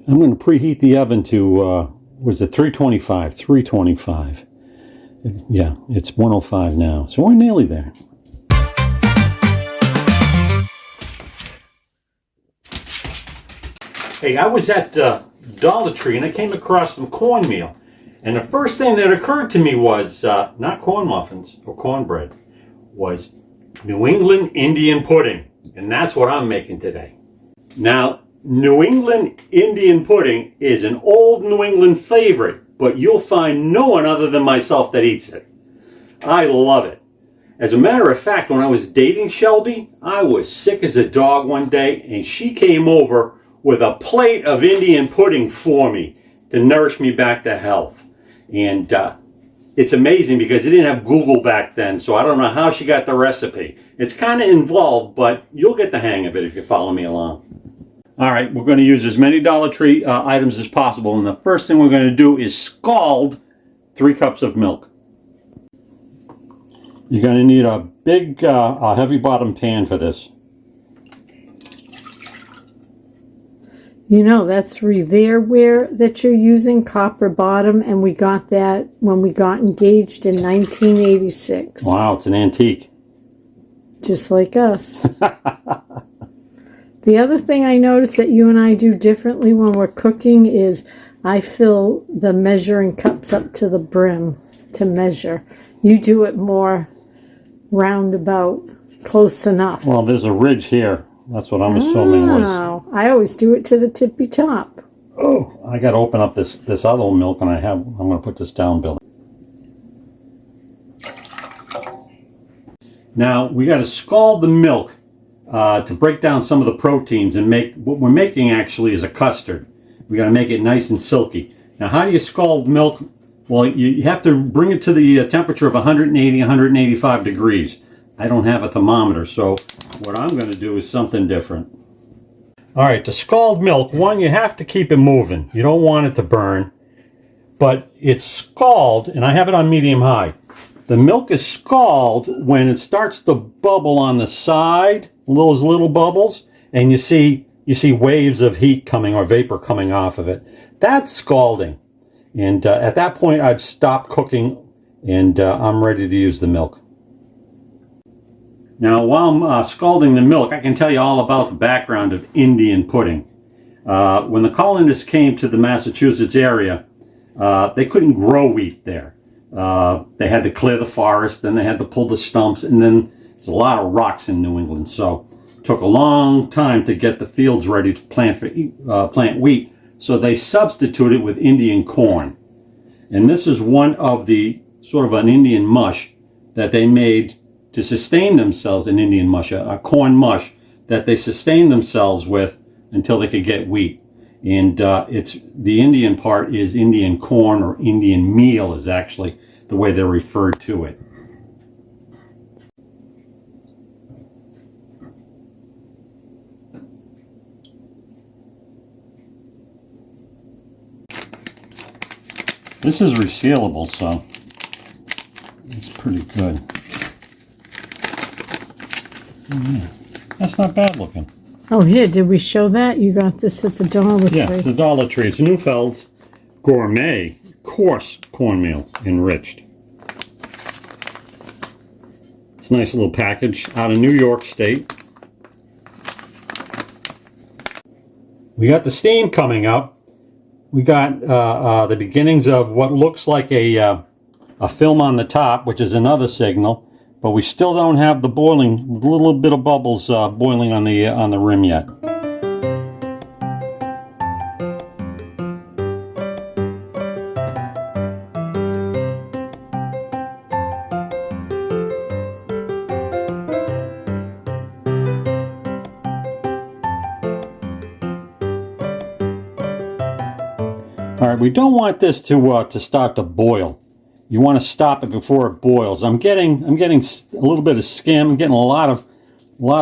I'm going to preheat the oven to, was it 325? 325. Yeah, it's 105 now. So we're nearly there. Hey, I was at Dollar Tree and I came across some cornmeal. And the first thing that occurred to me was, not corn muffins or cornbread, was New England Indian pudding. And that's what I'm making today. Now, New England Indian pudding is an old New England favorite, but you'll find no one other than myself that eats it. I love it. As a matter of fact, when I was dating Shelby, I was sick as a dog one day, and she came over with a plate of Indian pudding for me to nourish me back to health. And it's amazing because they didn't have Google back then, so I don't know how she got the recipe. It's kind of involved, but you'll get the hang of it if you follow me along. All right, we're going to use as many Dollar Tree items as possible, and the first thing we're going to do is scald 3 cups of milk. You're going to need a big, heavy bottom pan for this. You know, that's Revere ware that you're using, copper bottom, and we got that when we got engaged in 1986. Wow, it's an antique. Just like us. The other thing I notice that you and I do differently when we're cooking is I fill the measuring cups up to the brim to measure. You do it more roundabout, close enough. Well, there's a ridge here. That's what I'm assuming was. Oh, I always do it to the tippy top. Oh, I got to open up this other milk, and I'm going to put this down, Billy. Now we got to scald the milk to break down some of the proteins and make what we're making actually is a custard. We got to make it nice and silky. Now, how do you scald milk? Well, you have to bring it to the temperature of 180, 185 degrees. I don't have a thermometer, so what I'm going to do is something different. All right, to scald milk, one, you have to keep it moving. You don't want it to burn, but it's scald, and I have it on medium-high. The milk is scald when it starts to bubble on the side, those little bubbles, and you see waves of heat coming or vapor coming off of it. That's scalding. And at that point, I'd stop cooking, and I'm ready to use the milk. Now, while I'm scalding the milk, I can tell you all about the background of Indian pudding. When the colonists came to the Massachusetts area, they couldn't grow wheat there. They had to clear the forest, then they had to pull the stumps, and then there's a lot of rocks in New England, so it took a long time to get the fields ready to plant wheat. So they substituted with Indian corn. And this is one of the sort of an Indian mush that they made to sustain themselves, an Indian mush, a corn mush that they sustained themselves with until they could get wheat. And it's the Indian part is Indian corn, or Indian meal is actually the way they're referred to it. This is resealable, so it's pretty good. Yeah, that's not bad looking. Oh, here, did we show that? You got this at the Dollar Tree. Yes, the Dollar Tree. It's Neufeld's gourmet coarse cornmeal enriched. It's a nice little package out of New York State. We got the steam coming up. We got the beginnings of what looks like a film on the top, which is another signal, but we still don't have the boiling, little bit of bubbles boiling on the rim yet. All right, we don't want this to start to boil. You want to stop it before it boils. I'm getting a little bit of skim, getting a lot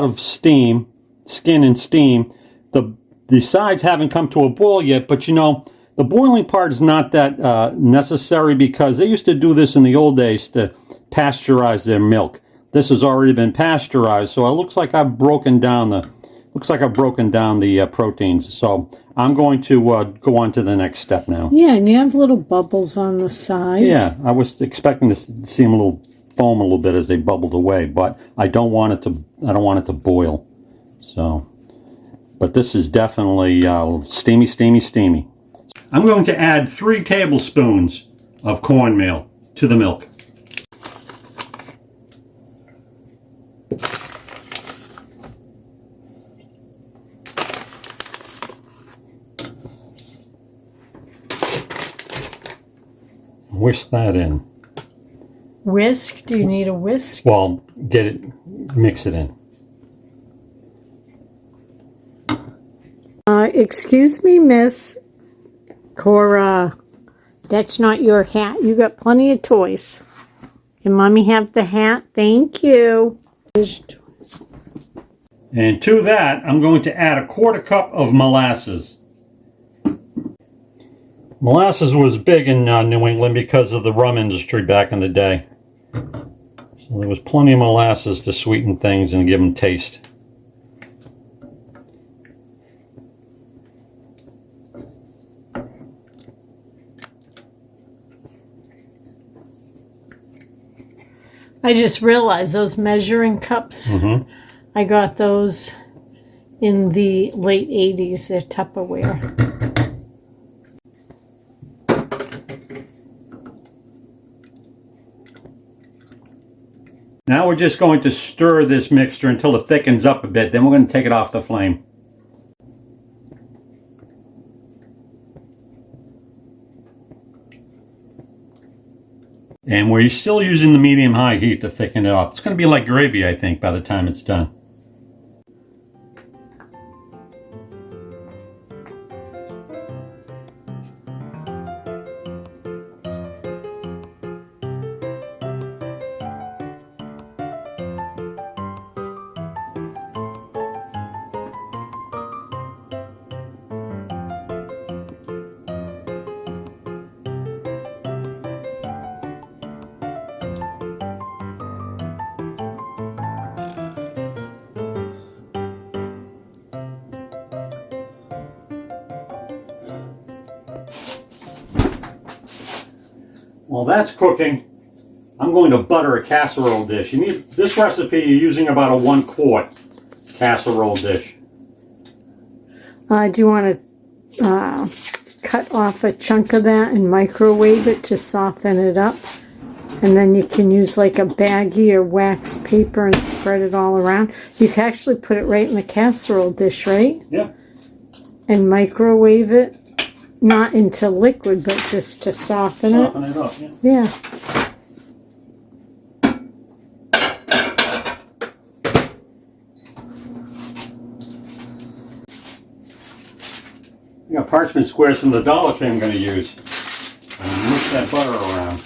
of steam, skin and steam. The sides haven't come to a boil yet, but you know, the boiling part is not that necessary because they used to do this in the old days to pasteurize their milk. This has already been pasteurized, so it looks like I've broken down looks like I've broken down the proteins. So I'm going to go on to the next step now. Yeah, and you have little bubbles on the side. Yeah, I was expecting to see them foam a little bit as they bubbled away, but I don't want it to boil. So, but this is definitely steamy, steamy, steamy. I'm going to add 3 tablespoons of cornmeal to the milk. Whisk that in. Whisk? Do you need a whisk? Well, mix it in. Excuse me, Miss Cora. That's not your hat. You got plenty of toys. Can Mommy have the hat? Thank you. And to that, I'm going to add 1/4 cup of molasses. Molasses was big in New England because of the rum industry back in the day. So there was plenty of molasses to sweeten things and give them taste. I just realized those measuring cups, I got those in the late 80s. They're Tupperware. Now we're just going to stir this mixture until it thickens up a bit. Then we're going to take it off the flame. And we're still using the medium-high heat to thicken it up. It's going to be like gravy, I think, by the time it's done. While that's cooking, I'm going to butter a casserole dish. You need this recipe. You're using about a 1-quart casserole dish. Do you want to cut off a chunk of that and microwave it to soften it up? And then you can use like a baggie or wax paper and spread it all around. You can actually put it right in the casserole dish, right? Yeah. And microwave it. Not into liquid, but just to soften it. Soften it up, yeah. Yeah. I got parchment squares from the Dollar Tree I'm going to use. And mix that butter around.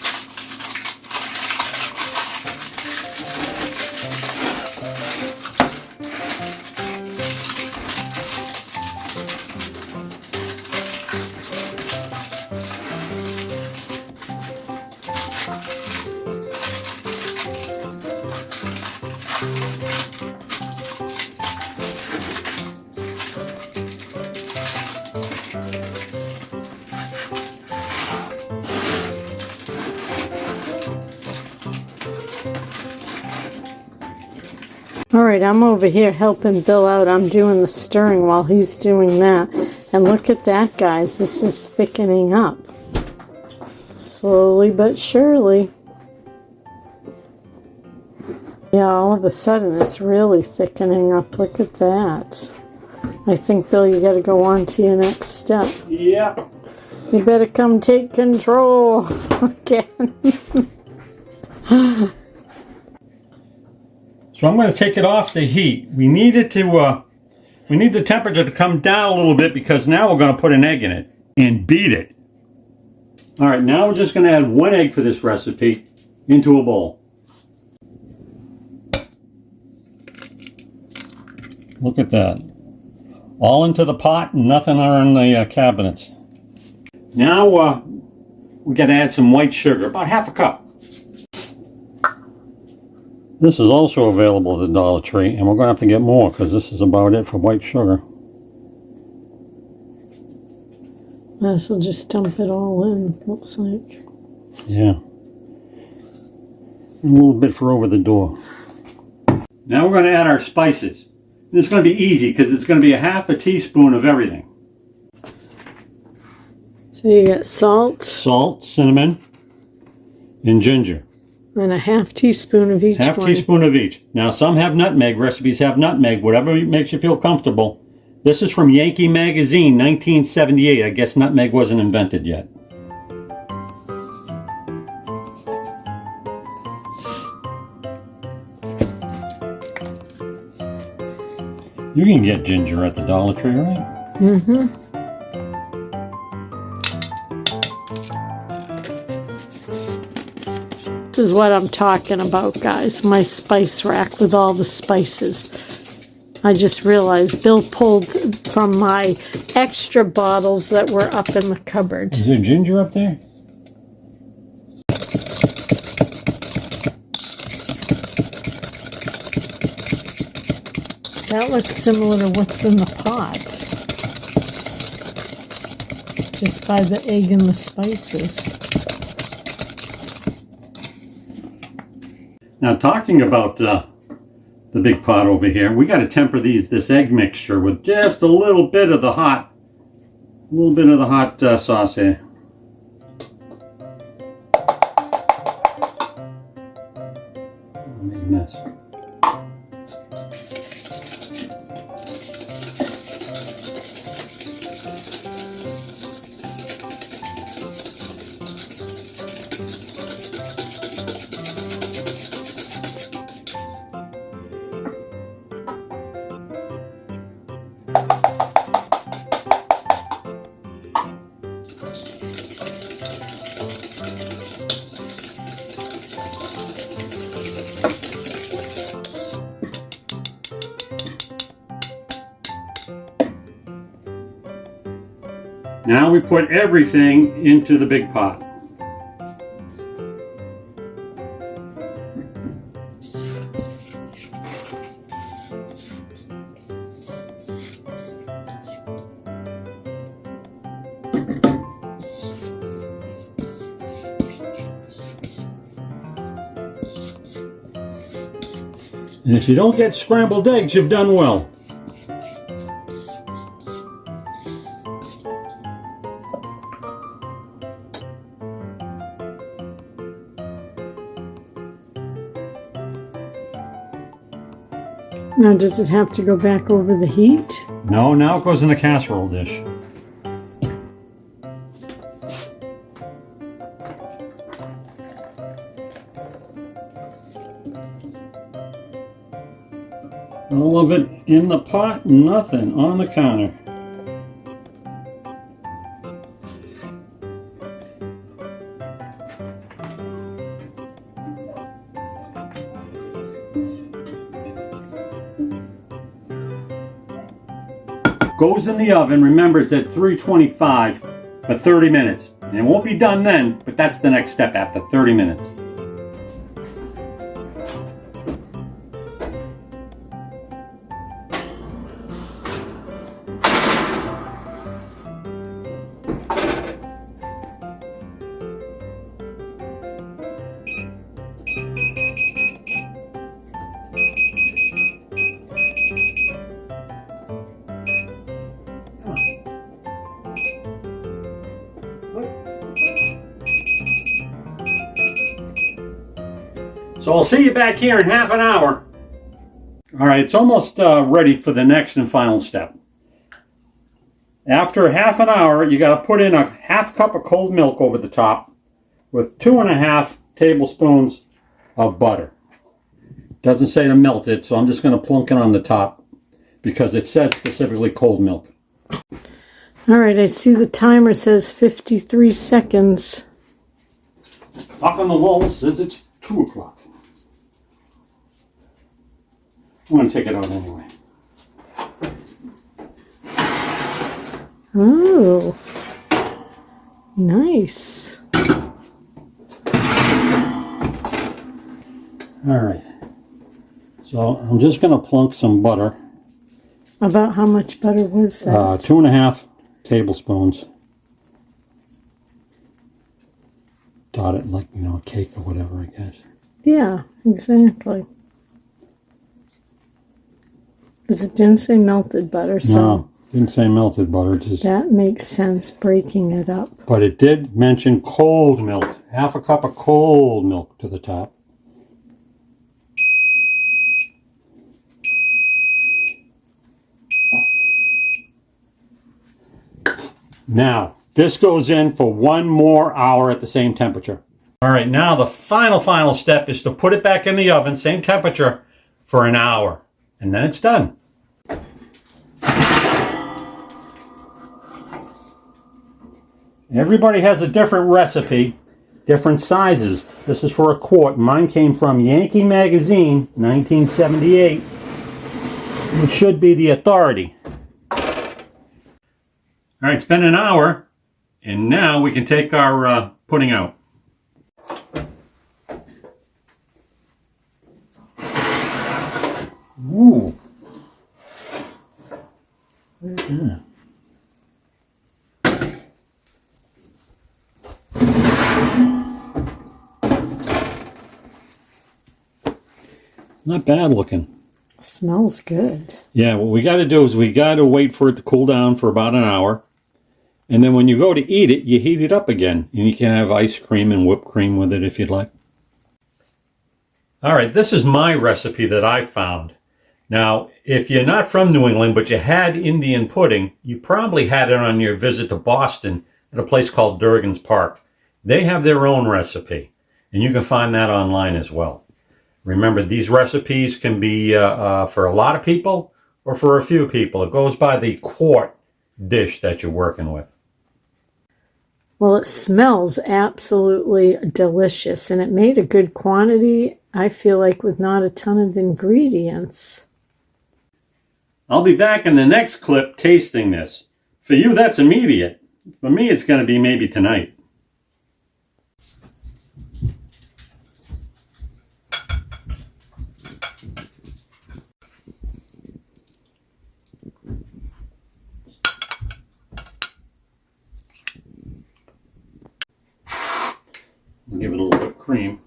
All right, I'm over here helping Bill out. I'm doing the stirring while he's doing that. And look at that, guys. This is thickening up. Slowly but surely. Yeah, all of a sudden it's really thickening up. Look at that. I think, Bill, you got to go on to your next step. Yeah. You better come take control again. So I'm going to take it off the heat. We need it to, we need the temperature to come down a little bit because now we're going to put an egg in it and beat it. All right, now we're just going to add 1 egg for this recipe into a bowl. Look at that. All into the pot and nothing in the cabinets. Now we got to add some white sugar, about 1/2 cup. This is also available at the Dollar Tree, and we're going to have to get more because this is about it for white sugar. This will just dump it all in, looks like. Yeah. A little bit for over the door. Now we're going to add our spices. And it's going to be easy because it's going to be a half a teaspoon of everything. So you got salt. Salt, cinnamon, and ginger. And a half teaspoon of each Half one. teaspoon of each. Now some have nutmeg, recipes have nutmeg, whatever makes you feel comfortable. This is from Yankee Magazine, 1978. I guess nutmeg wasn't invented yet. You can get ginger at the Dollar Tree, right? Mm-hmm. This is what I'm talking about, guys. My spice rack with all the spices. I just realized Bill pulled from my extra bottles that were up in the cupboard. Is there ginger up there? That looks similar to what's in the pot. Just by the egg and the spices. Now, talking about the big pot over here, we got to temper this egg mixture with just a little bit of the hot sauce here. I made a mess. Now we put everything into the big pot. And if you don't get scrambled eggs, you've done well. Now, does it have to go back over the heat? No, now it goes in a casserole dish. All of it in the pot, nothing on the counter. Goes in the oven. Remember, it's at 325 for 30 minutes. And it won't be done then, but that's the next step after 30 minutes. So I'll see you back here in half an hour. All right, it's almost ready for the next and final step. After half an hour, you got to put in a half cup of cold milk over the top with 2.5 tablespoons of butter. Doesn't say to melt it, so I'm just going to plunk it on the top because it says specifically cold milk. All right, I see the timer says 53 seconds. Clock on the wall says it's 2 o'clock. I'm going to take it out anyway. Oh, nice. All right. So I'm just going to plunk some butter. About how much butter was that? 2.5 tablespoons. Dot it like, a cake or whatever, I guess. Yeah, exactly. But it didn't say melted butter, so No, didn't say melted butter. Just, that makes sense, breaking it up. but it did mention cold milk. Half a cup of cold milk to the top. Now, this goes in for 1 more hour at the same temperature. All right, now the final step is to put it back in the oven, same temperature, for an hour. And then it's done. Everybody has a different recipe, different sizes. This is for a quart. Mine came from Yankee Magazine, 1978, which should be the authority. All right, it's been an hour, and now we can take our pudding out. Ooh. Yeah. Not bad looking. Smells good. Yeah, what we got to do is we got to wait for it to cool down for about an hour. And then when you go to eat it, you heat it up again. And you can have ice cream and whipped cream with it if you'd like. All right, this is my recipe that I found. Now, if you're not from New England, but you had Indian pudding, you probably had it on your visit to Boston at a place called Durgan's Park. They have their own recipe, and you can find that online as well. Remember, these recipes can be for a lot of people or for a few people. It goes by the quart dish that you're working with. Well, it smells absolutely delicious, and it made a good quantity, I feel like, with not a ton of ingredients. I'll be back in the next clip tasting this. For you, that's immediate. For me, it's going to be maybe tonight. Give it a little bit of cream.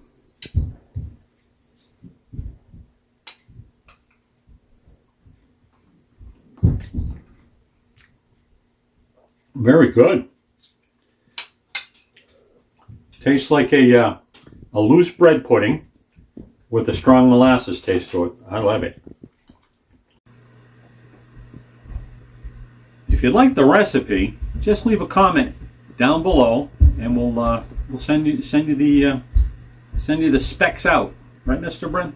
Very good. Tastes like a loose bread pudding with a strong molasses taste to it. I love it. If you'd like the recipe, just leave a comment down below, and we'll send you the specs out. Right, Mr. Brent?